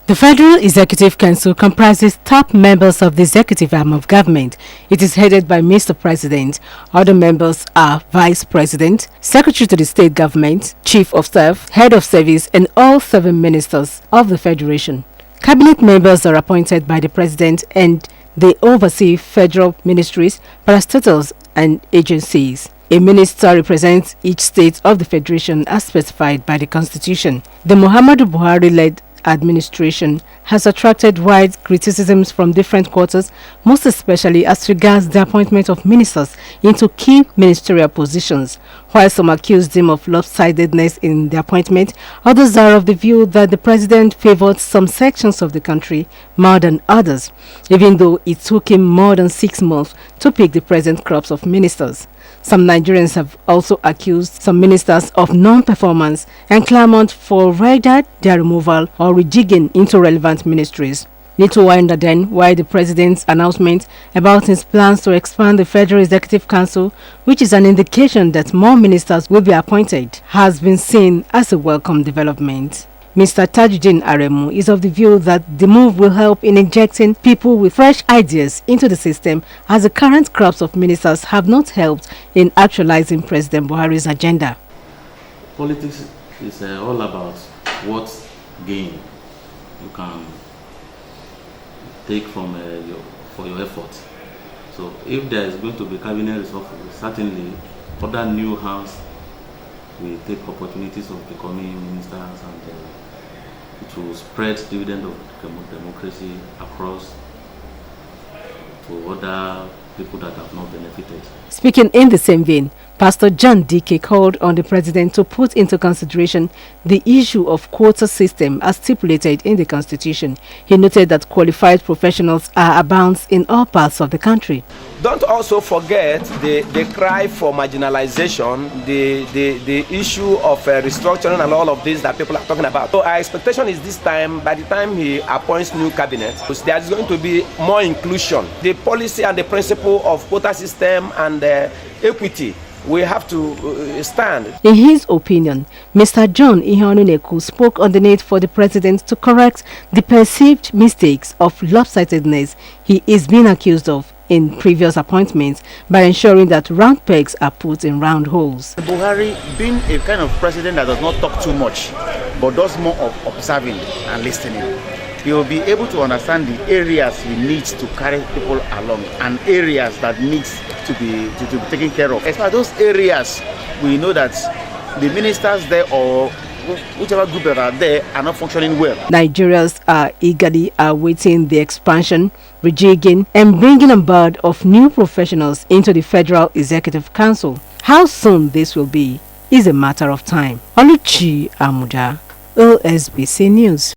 The Federal Executive Council comprises top members of the executive arm of government. It is headed by Mr. President. Other members are Vice President, Secretary to the State Government, Chief of Staff, Head of Service, and all 7 ministers of the Federation. Cabinet members are appointed by the President and they oversee federal ministries, parastatals, and agencies. A minister represents each state of the Federation as specified by the Constitution. The Muhammadu Buhari-led administration has attracted wide criticisms from different quarters, most especially as regards the appointment of ministers into key ministerial positions. While some accused him of lopsidedness in the appointment, others are of the view that the president favored some sections of the country more than others, even though it took him more than 6 months to pick the present crops of ministers. Some Nigerians have also accused some ministers of non-performance and clamored for either their removal or rejigging into relevant ministries. Little wonder then why the president's announcement about his plans to expand the Federal Executive Council, which is an indication that more ministers will be appointed, has been seen as a welcome development. Mr. Tajuddin Aremu is of the view that the move will help in injecting people with fresh ideas into the system, as the current crops of ministers have not helped in actualizing President Buhari's agenda. Politics is all about what gain you can take from your effort. So if there is going to be cabinet reshuffle, certainly other new hands will take opportunities of becoming ministers, and it will spread dividend of democracy across to other people that have not benefited. Speaking in the same vein, Pastor John Dike called on the president to put into consideration the issue of quota system as stipulated in the constitution. He noted that qualified professionals are abound in all parts of the country. Don't also forget the cry for marginalization, the issue of restructuring and all of this that people are talking about. So our expectation is this time, by the time he appoints new cabinet, there is going to be more inclusion. The policy and the principle of quota system and equity, we have to stand. In his opinion, Mr. John Ihonuneku spoke on the need for the president to correct the perceived mistakes of lopsidedness he is being accused of in previous appointments by ensuring that round pegs are put in round holes. Buhari, being a kind of president that does not talk too much but does more of observing and listening, he will be able to understand the areas he needs to carry people along and areas that needs to be taken care of. As far as those areas, we know that the ministers there or whichever group that are there are not functioning well. Nigerians are eagerly awaiting the expansion, rejigging, and bringing on board of new professionals into the Federal Executive Council. How soon this will be is a matter of time. Oluchi Amuda, OSBC News.